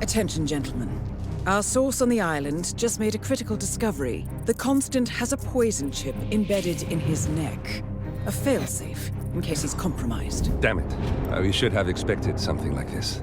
Attention, gentlemen. Our source on the island just made a critical discovery. The Constant has a poison chip embedded in his neck. A failsafe, in case he's compromised. Damn it. We should have expected something like this.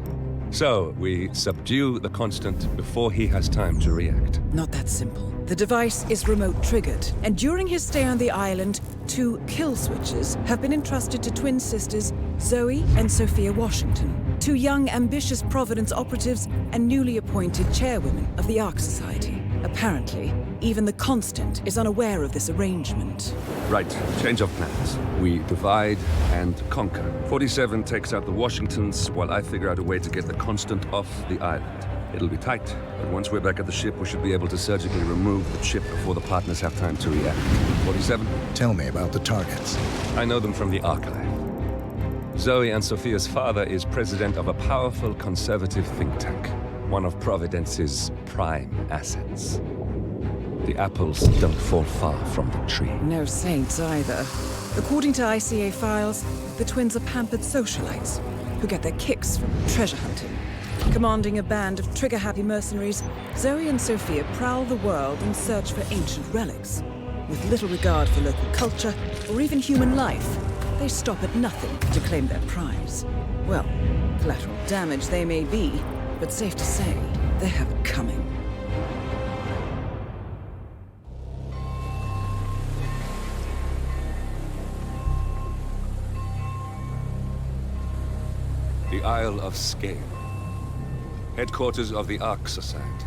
So, we subdue the Constant before he has time to react. Not that simple. The device is remote-triggered, and during his stay on the island, 2 kill switches have been entrusted to twin sisters Zoe and Sophia Washington, 2 young, ambitious Providence operatives and newly appointed chairwomen of the Arc Society. Apparently, even the Constant is unaware of this arrangement. Right, change of plans. We divide and conquer. 47 takes out the Washingtons, while I figure out a way to get the Constant off the island. It'll be tight, but once we're back at the ship, we should be able to surgically remove the chip before the partners have time to react. 47? Tell me about the targets. I know them from the archive. Zoe and Sophia's father is president of a powerful conservative think tank, one of Providence's prime assets. The apples don't fall far from the tree. No saints either. According to ICA files, the twins are pampered socialites who get their kicks from treasure hunting. Commanding a band of trigger-happy mercenaries, Zoe and Sophia prowl the world in search for ancient relics. With little regard for local culture or even human life, they stop at nothing to claim their prize. Well, collateral damage they may be, but safe to say, they have it coming. The Isle of Sgail. Headquarters of the Arc Society.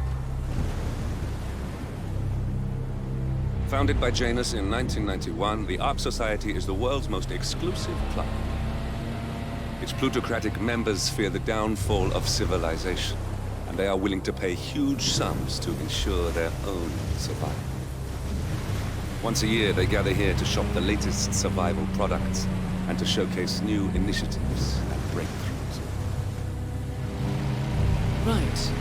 Founded by Janus in 1991, the Arc Society is the world's most exclusive club. Its plutocratic members fear the downfall of civilization, and they are willing to pay huge sums to ensure their own survival. Once a year, they gather here to shop the latest survival products and to showcase new initiatives and breakthroughs. Right.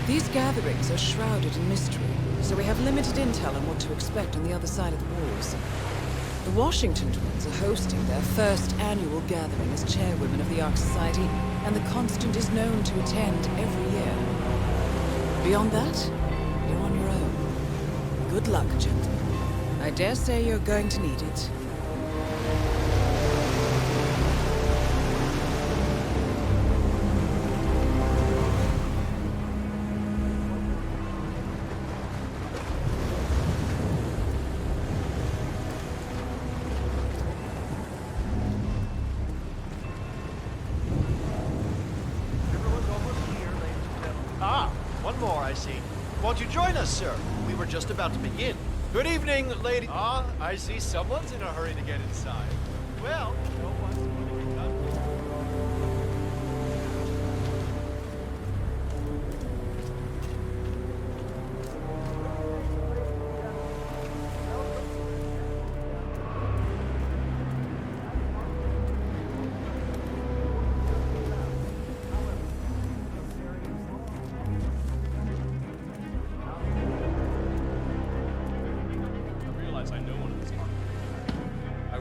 These gatherings are shrouded in mystery, so we have limited intel on what to expect on the other side of the walls. The Washington twins are hosting their first annual gathering as chairwomen of the Arc Society, and the Constant is known to attend every year. Beyond that, you're on your own. Good luck, gentlemen. I dare say you're going to need it. I see. Won't you join us, sir? We were just about to begin. Good evening, lady. Ah, I see someone's in a hurry to get inside. Well, no one's going to get done.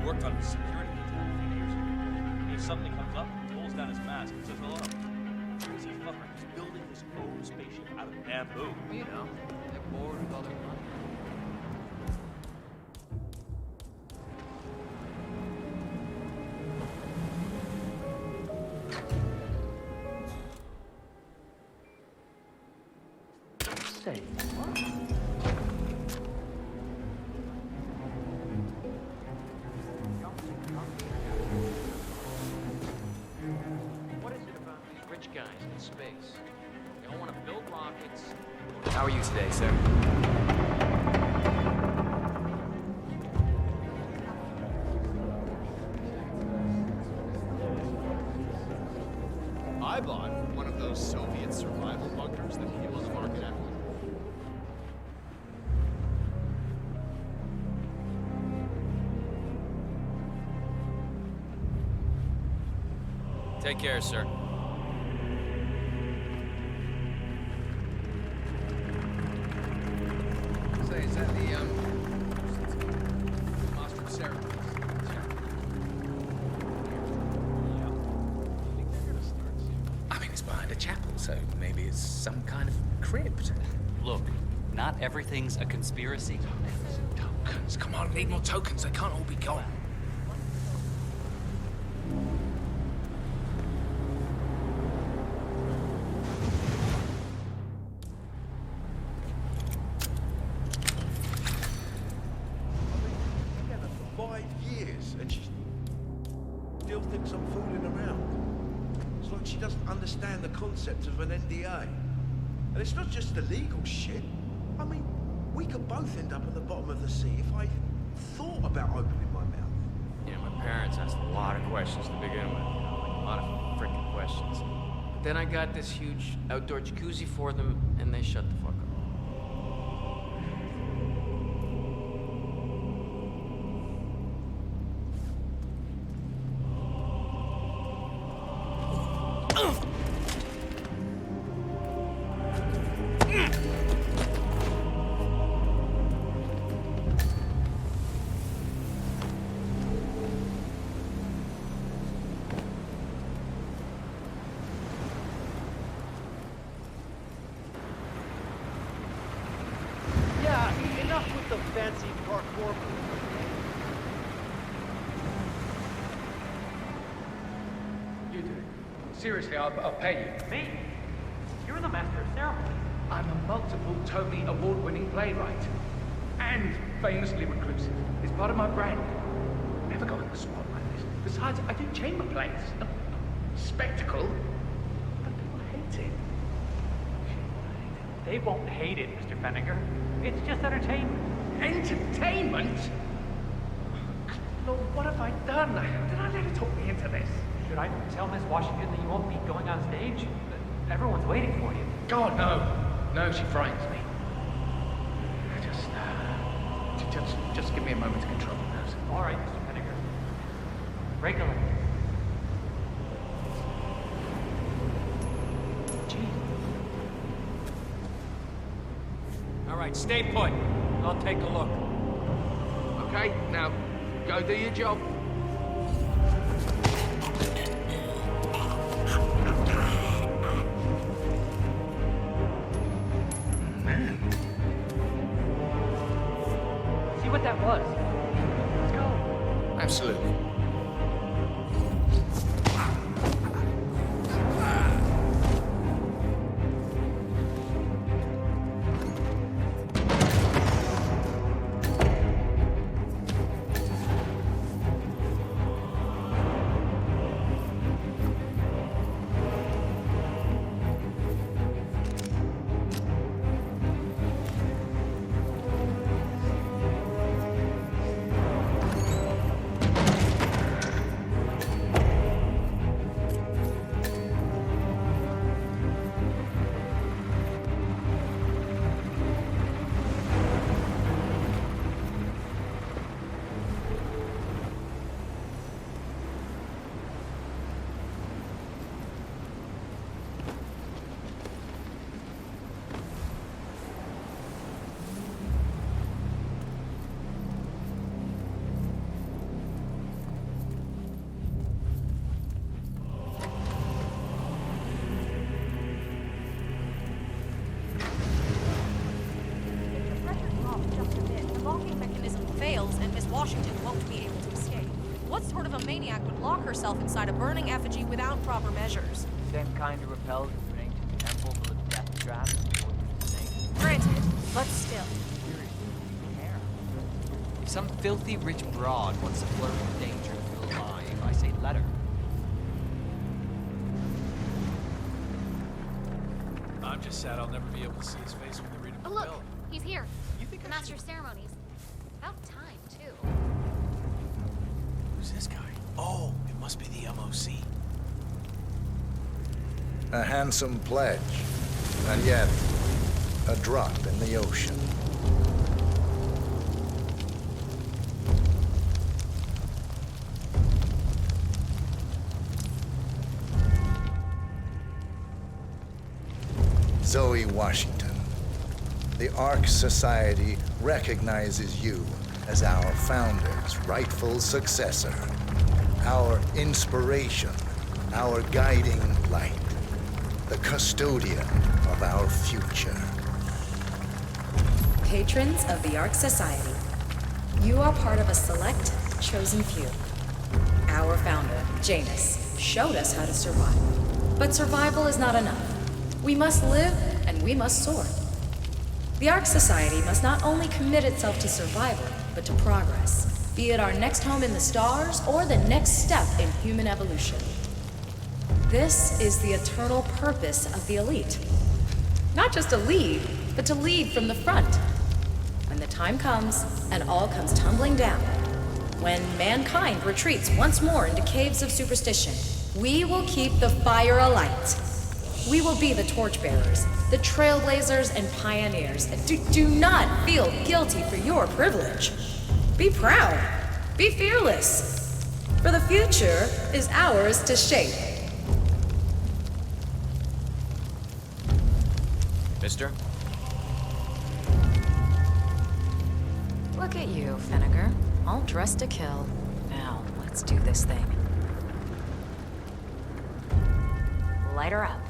Worked on security detail a few years ago. He suddenly comes up, pulls down his mask, and says hello. Crazy fucker. He's building his own spaceship out of bamboo. You know, they're bored with all their money. Say what? Guys in space. They all want to build rockets. How are you today, sir? I bought one of those Soviet survival bunkers that came on the market at one. Take care, sir. Is that the, master of ceremonies? I mean, it's behind a chapel, so maybe it's some kind of crypt. Look, not everything's a conspiracy. Tokens, come on, need more tokens. They can't all be gone. And she still thinks I'm fooling around. It's like she doesn't understand the concept of an NDA. And it's not just the legal shit. I mean, we could both end up at the bottom of the sea if I thought about opening my mouth. You know, my parents asked a lot of questions to begin with. You know, like a lot of freaking questions. But then I got this huge outdoor jacuzzi for them, and they shut the fuck up. Enough with the fancy parkour. You do it. Seriously, I'll pay you. Me? You're the master of ceremonies. I'm a multiple Tony award-winning playwright. And famously reclusive. It's part of my brand. Never got in the spot like this. Besides, I do chamber plays. Spectacle. But people hate it. They won't hate it, Mr. Fenninger. It's just entertainment. Entertainment? Lord, what have I done? How did I let her talk me into this? Should I tell Miss Washington that you won't be going on stage? Everyone's waiting for you. God, no. No, she frightens me. Just give me a moment to control the nerves. All right, Mr. Fenninger. Regular. All right, stay put. I'll take a look. Okay, now, go do your job. See what that was? Let's go. Absolutely. Washington won't be able to escape. What sort of a maniac would lock herself inside a burning effigy without proper measures? Same kind of repelled into an ancient temple full of death traps and poisonous snakes. Granted, but still. Seriously, care. Some filthy rich broad wants to flirt with danger to feel alive. I say let her. I'm just sad I'll never be able to see his face when they read him the Oh, look, bill. he's here. You think The Master of Ceremonies. About time, too. Who's this guy? Oh, it must be the MOC. A handsome pledge, and yet a drop in the ocean. Zoe Washington, the Ark Society recognizes you as our founder's rightful successor, our inspiration, our guiding light. the custodian of our future. Patrons of the Ark Society, you are part of a select, chosen few. Our founder, Janus, showed us how to survive. But survival is not enough. We must live, and we must soar. The Ark Society must not only commit itself to survival, but to progress, be it our next home in the stars or the next step in human evolution. This is the eternal purpose of the elite. Not just to lead, but to lead from the front. When the time comes, and all comes tumbling down, when mankind retreats once more into caves of superstition, we will keep the fire alight. We will be the torchbearers, the trailblazers and pioneers. Do not feel guilty for your privilege. Be proud. Be fearless. For the future is ours to shape. Mister? Look at you, Finnegar. All dressed to kill. Now, let's do this thing. Light her up.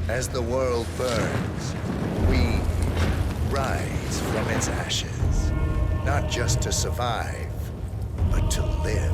As the world burns, we rise from its ashes. Not just to survive, but to live.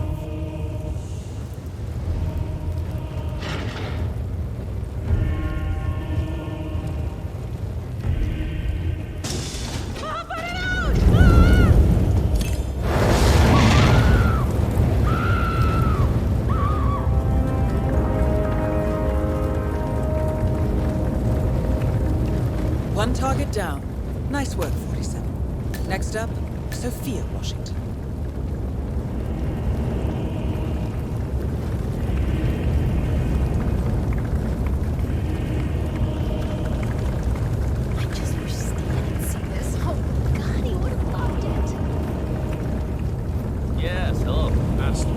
One target down. Nice work, 47. Next up, Sophia Washington. I just wish Steve could see this. Oh god, he would have loved it. Yes, hello, Master.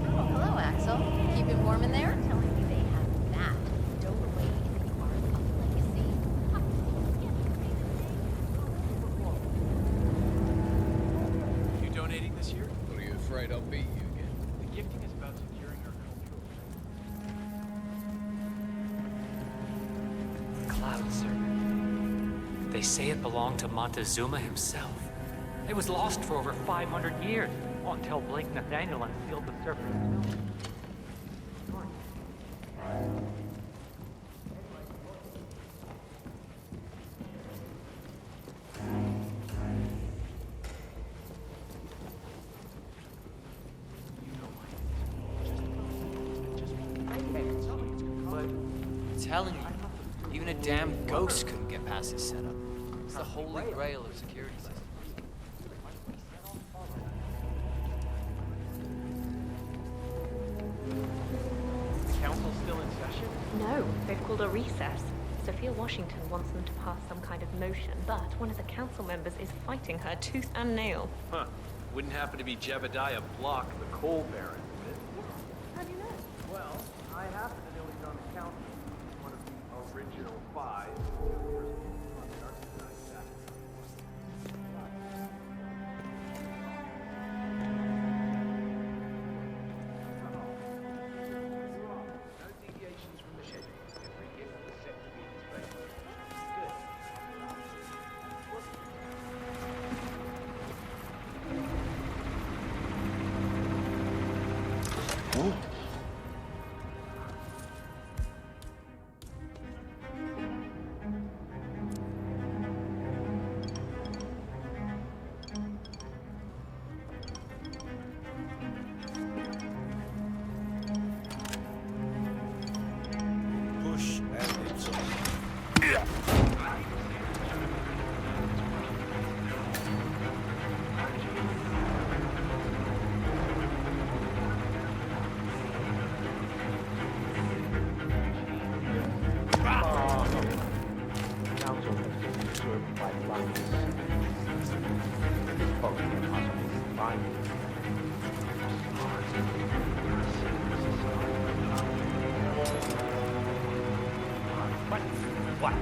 Oh, hello, Axel. Keeping warm in there? Telling me they have that stowed away in the Ark of Legacy. You donating this year? What, are you afraid I'll beat you again? The gifting is about securing our cultural. Cloud serpent. They say it belonged to Montezuma himself. It was lost for over 500 years. Until Blake Nathaniel unsealed the serpent. I'm telling you, even a damn ghost couldn't get past his setup. It's the holy grail of security systems. The council's still in session? No, they've called a recess. Sophia Washington wants them to pass some kind of motion, but one of the council members is fighting her tooth and nail. Huh. Wouldn't happen to be Jebediah Block, the coal baron, would it? How do you know? Well, I happen to know he's on the council. One of the original five. No deviations from the schedule. Every gift is set to be displayed. Good. Push and it's on. Council has been disturbed by blindness. This fog can possibly find What?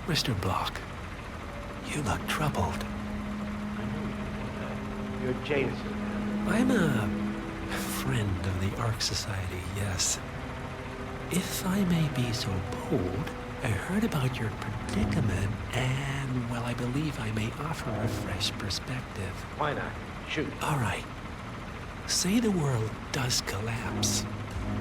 Mr. Block, you look troubled. You're Jameson. I'm a friend of the Ark Society, yes. If I may be so bold, I heard about your predicament, and, well, I believe I may offer a fresh perspective. Why not? Shoot. All right. Say the world does collapse.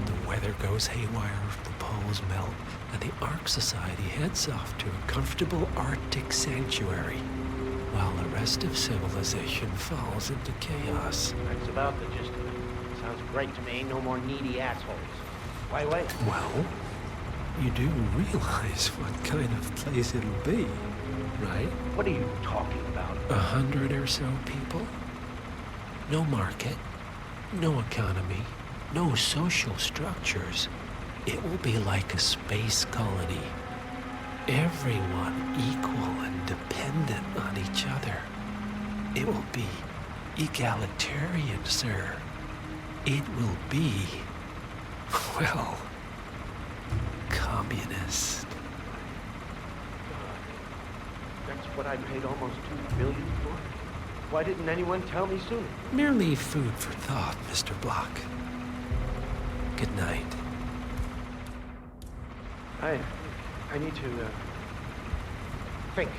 The weather goes haywire, the poles melt, and the Ark Society heads off to a comfortable Arctic sanctuary, while the rest of civilization falls into chaos. That's about the gist of it. Sounds great to me. No more needy assholes. Why wait? Well, you do realize what kind of place it'll be, right? What are you talking about? 100 or so people? No market, no economy, no social structures. It will be like a space colony. Everyone equal and dependent on each other. It will be egalitarian, sir. It will be, well, communist. That's what I paid almost $2 billion for? Why didn't anyone tell me sooner? Merely food for thought, Mr. Block. Good night. I need to, think.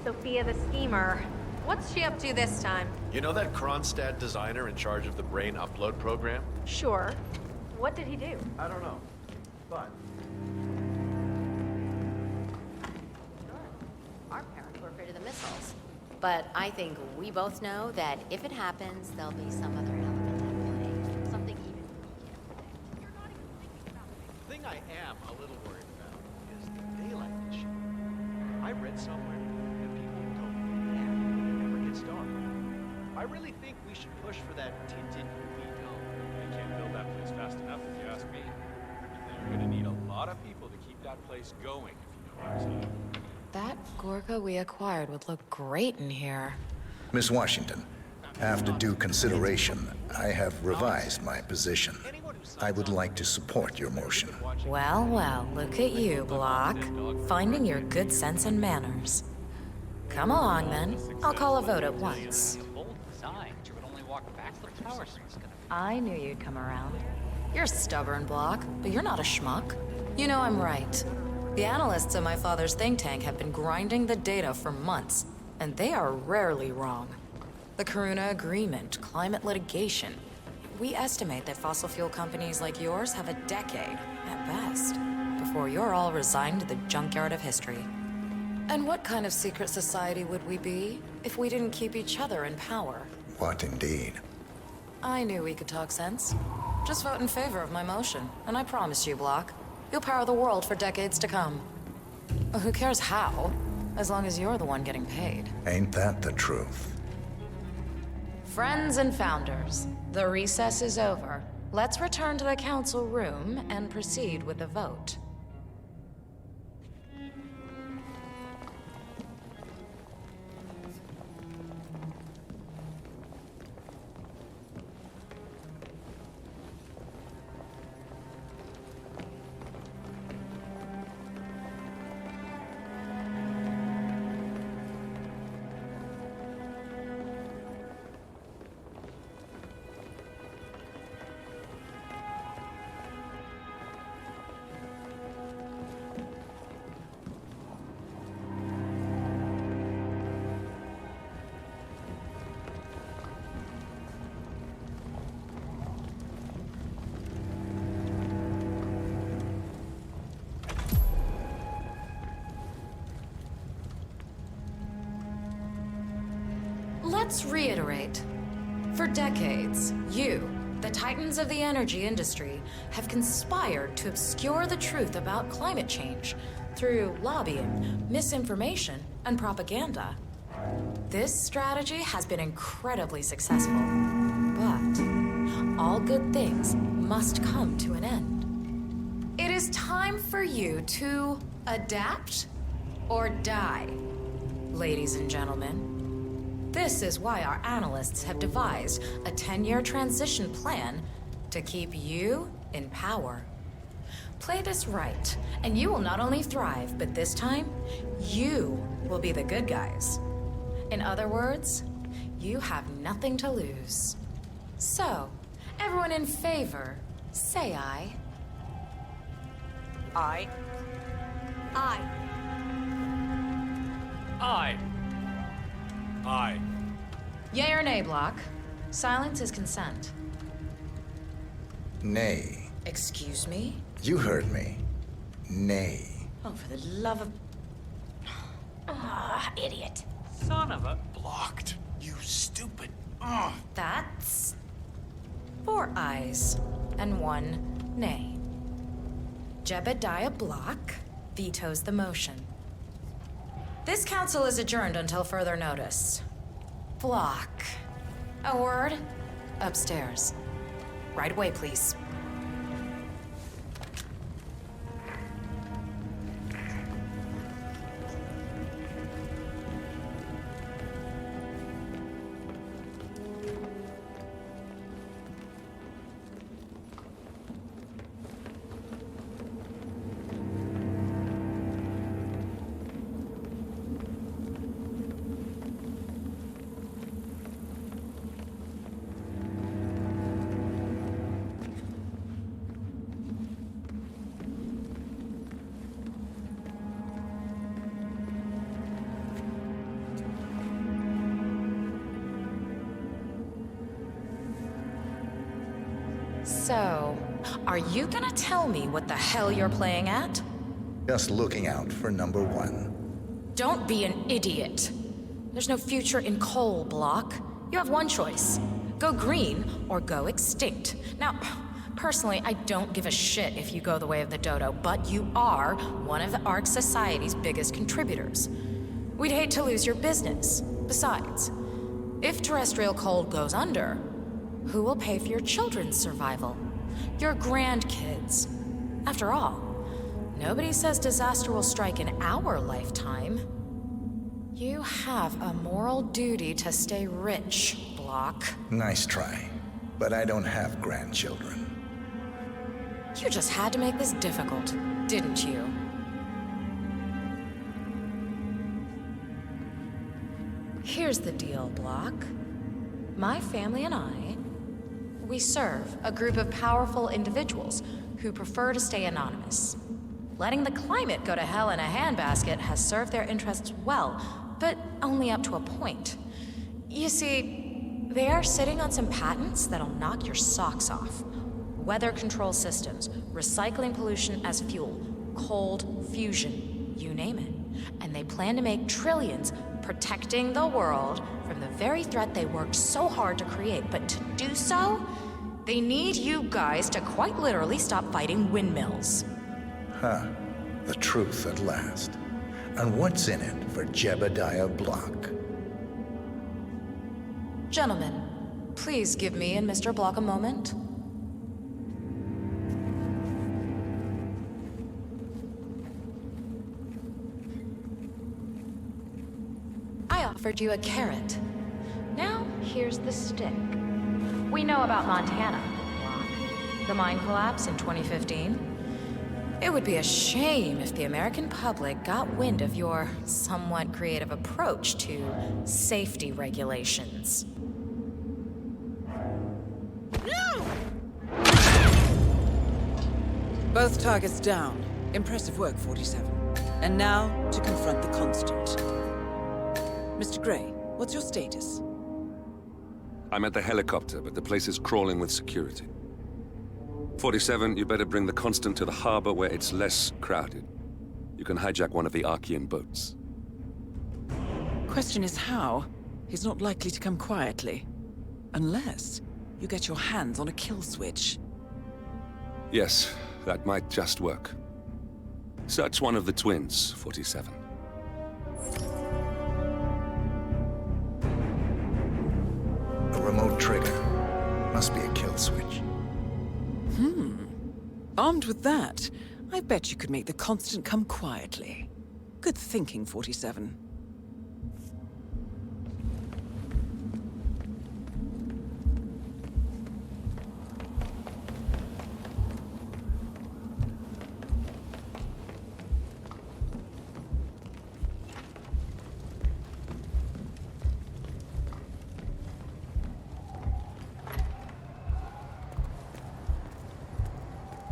Sophia the schemer. What's she up to this time? You know that Kronstadt designer in charge of the brain upload program? Sure. What did he do? I don't know, but... Our parents were afraid of the missiles. But I think we both know that if it happens, there'll be some other element at play. Something even we can't predict. You're not even thinking about it. The thing I am a little worried about is the daylight issue. I read somewhere that people go mad when it never gets dark. I really think we should push for that tinted UV dome. You can't build that place fast enough if you ask me. You're gonna need a lot of people to keep that place going, if you know what I'm saying. That Gorka we acquired would look great in here. Miss Washington, after due consideration, I have revised my position. I would like to support your motion. Well, well, look at you, Block. Finding your good sense and manners. Come along, then. I'll call a vote at once. I knew you'd come around. You're stubborn, Block, but you're not a schmuck. You know I'm right. The analysts in my father's think tank have been grinding the data for months, and they are rarely wrong. The Karuna Agreement, climate litigation. We estimate that fossil fuel companies like yours have a decade, at best, before you're all resigned to the junkyard of history. And what kind of secret society would we be if we didn't keep each other in power? What indeed? I knew we could talk sense. Just vote in favor of my motion, and I promise you, Block, you'll power the world for decades to come. Well, who cares how, as long as you're the one getting paid. Ain't that the truth? Friends and founders, the recess is over. Let's return to the council room and proceed with the vote. Let's reiterate. For decades, you, the titans of the energy industry, have conspired to obscure the truth about climate change through lobbying, misinformation, and propaganda. This strategy has been incredibly successful, but all good things must come to an end. It is time for you to adapt or die, ladies and gentlemen. This is why our analysts have devised a 10-year transition plan to keep you in power. Play this right, and you will not only thrive, but this time, you will be the good guys. In other words, you have nothing to lose. So, everyone in favor, say aye. Aye. Aye. Aye. Aye. Yay or nay, Block? Silence is consent. Nay. Excuse me? You heard me. Nay. Oh, for the love of... Ah, idiot. Son of a... Blocked. You stupid. That's 4 ayes and 1 nay. Jebediah Block vetoes the motion. This council is adjourned until further notice. Block. A word? Upstairs. Right away, please. So, are you gonna tell me what the hell you're playing at? Just looking out for number 1. Don't be an idiot. There's no future in coal, Block. You have one choice. Go green or go extinct. Now, personally, I don't give a shit if you go the way of the dodo, but you are one of the Ark Society's biggest contributors. We'd hate to lose your business. Besides, if terrestrial coal goes under, who will pay for your children's survival? Your grandkids. After all, nobody says disaster will strike in our lifetime. You have a moral duty to stay rich, Block. Nice try. But I don't have grandchildren. You just had to make this difficult, didn't you? Here's the deal, Block. My family and I, we serve a group of powerful individuals who prefer to stay anonymous. Letting the climate go to hell in a handbasket has served their interests well, but only up to a point. You see, they are sitting on some patents that'll knock your socks off. Weather control systems, recycling pollution as fuel, cold fusion, you name it. And they plan to make trillions protecting the world from the very threat they worked so hard to create. But to do so, they need you guys to quite literally stop fighting windmills. Huh. The truth at last. And what's in it for Jebediah Block? Gentlemen, please give me and Mr. Block a moment. I offered you a carrot. Now, here's the stick. We know about Montana, Block. The mine collapse in 2015. It would be a shame if the American public got wind of your somewhat creative approach to safety regulations. Both targets down. Impressive work, 47. And now, to confront the Constant. Mr. Gray, what's your status? I'm at the helicopter, but the place is crawling with security. 47, you better bring the Constant to the harbor where it's less crowded. You can hijack one of the Archean boats. Question is how? He's not likely to come quietly. Unless you get your hands on a kill switch. Yes, that might just work. Search one of the twins, 47. A remote trigger. Must be a kill switch. Armed with that, I bet you could make the Constant come quietly. Good thinking, 47.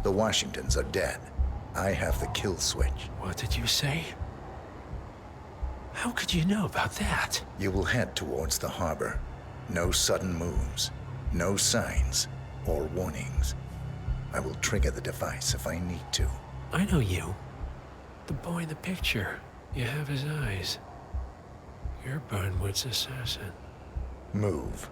The Washingtons are dead. I have the kill switch. What did you say? How could you know about that? You will head towards the harbor. No sudden moves. No signs or warnings. I will trigger the device if I need to. I know you. The boy in the picture. You have his eyes. You're Burnwood's assassin. Move.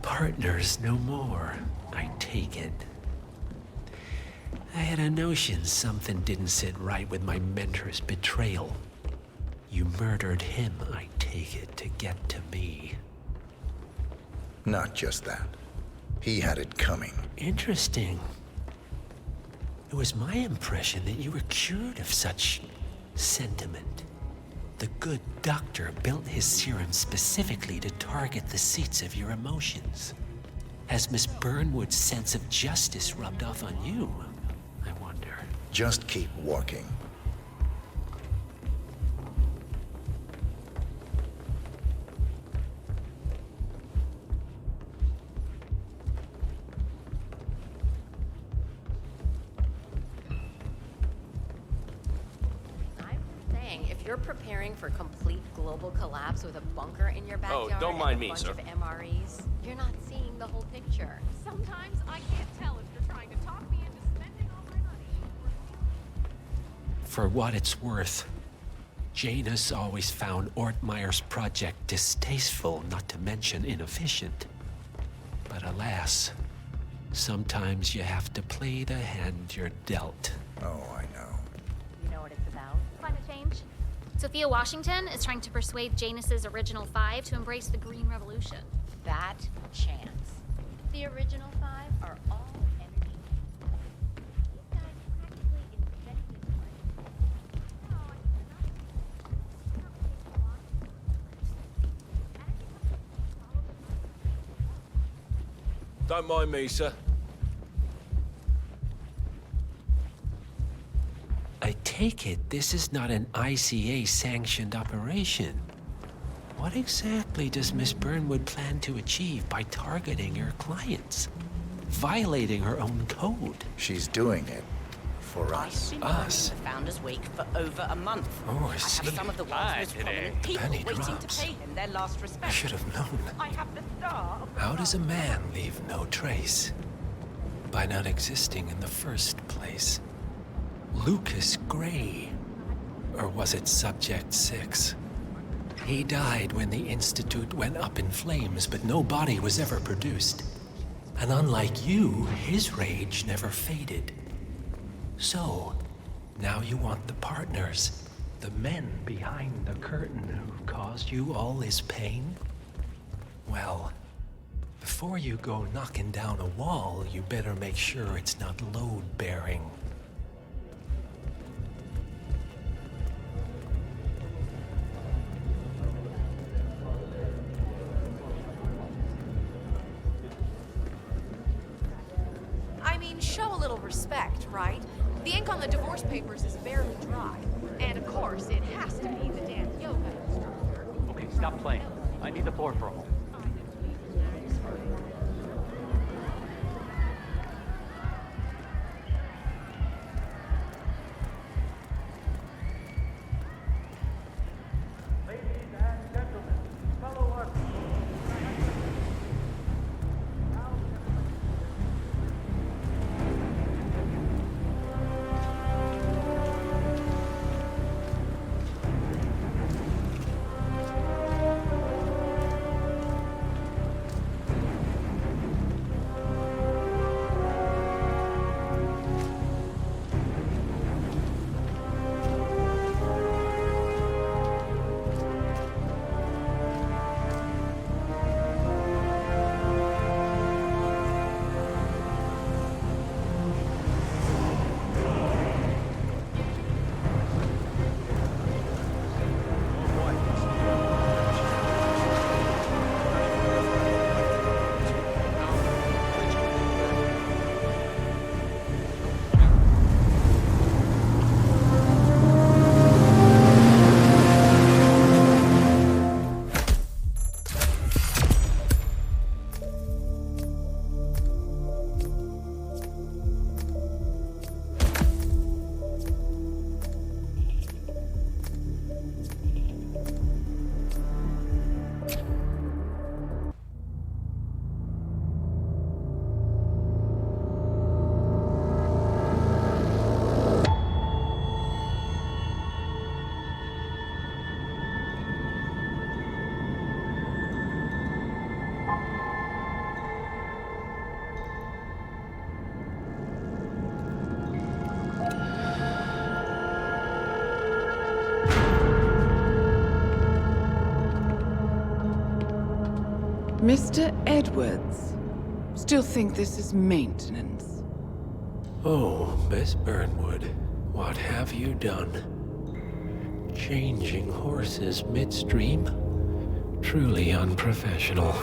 Partners no more, I take it. I had a notion something didn't sit right with my mentor's betrayal. You murdered him, I take it, to get to me. Not just that. He had it coming. Interesting. It was my impression that you were cured of such sentiment. The good doctor built his serum specifically to target the seats of your emotions. Has Miss Burnwood's sense of justice rubbed off on you, I wonder? Just keep walking. If you're preparing for complete global collapse with a bunker in your backyard don't mind and me, a bunch sir. of MREs, you're not seeing the whole picture. Sometimes I can't tell if you're trying to talk me into spending all my money. For what it's worth, Janus always found Ortmeyer's project distasteful, not to mention inefficient. But alas, sometimes you have to play the hand you're dealt. Oh, I know. You know what it's about? Climate change. Sophia Washington is trying to persuade Janus's original five to embrace the Green Revolution. That chance. The original five are all energy. These guys practically invented Don't mind me, sir. I take it this is not an ICA-sanctioned operation. What exactly does Miss Burnwood plan to achieve by targeting her clients? Violating her own code? She's doing it for us. I've been running the Founders Week for over a month. Oh, I I see. have some of the world's most prominent people penny waiting drops. to pay him their last respect. I should have known. I have the star of How does a man leave no trace? By not existing in the first place. Lucas Gray. Or was it Subject 6? He died when the Institute went up in flames, but no body was ever produced. And unlike you, his rage never faded. So, now you want the partners, the men behind the curtain who caused you all this pain? Well, before you go knocking down a wall, you better make sure it's not load-bearing. I mean, show a little respect, right? The ink on the divorce papers is barely dry. And of course, it has to be the damn yoga instructor. Okay, stop playing. I need the floor for a moment. Mr. Edwards. Still think this is maintenance? Oh, Miss Burnwood, what have you done? Changing horses midstream? Truly unprofessional.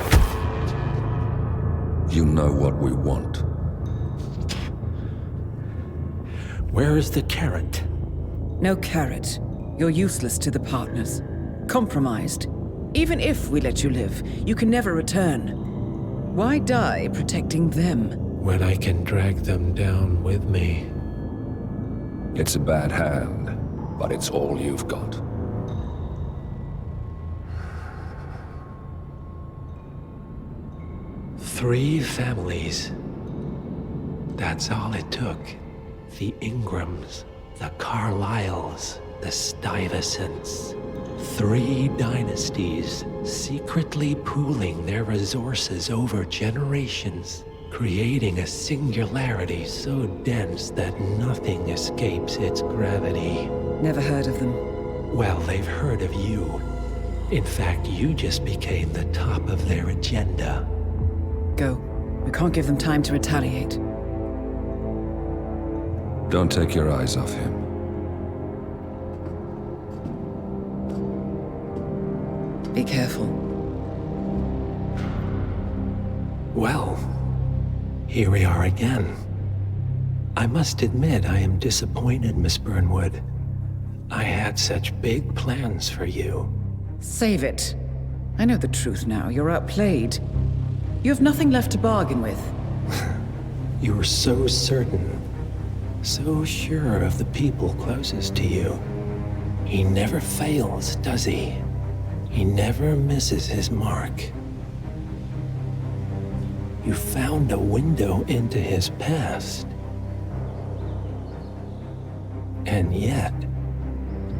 You know what we want. Where is the carrot? No carrot. You're useless to the partners. Compromised. Even if we let you live, you can never return. Why die protecting them? When I can drag them down with me. It's a bad hand, but it's all you've got. Three families. That's all it took. The Ingrams, the Carlyles, the Stuyvesants. 3 dynasties secretly pooling their resources over generations, creating a singularity so dense that nothing escapes its gravity. Never heard of them. Well, they've heard of you. In fact, you just became the top of their agenda. Go. We can't give them time to retaliate. Don't take your eyes off him. Be careful. Well, here we are again. I must admit I am disappointed, Miss Burnwood. I had such big plans for you. Save it. I know the truth now. You're outplayed. You have nothing left to bargain with. You were so certain, so sure of the people closest to you. He never fails, does he? He never misses his mark. You found a window into his past. And yet,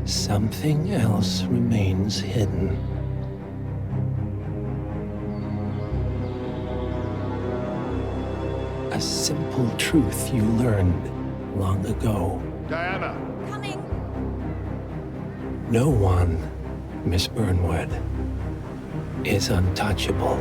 something else remains hidden. A simple truth you learned long ago. Diana! Coming! No one, Miss Burnwood, is untouchable.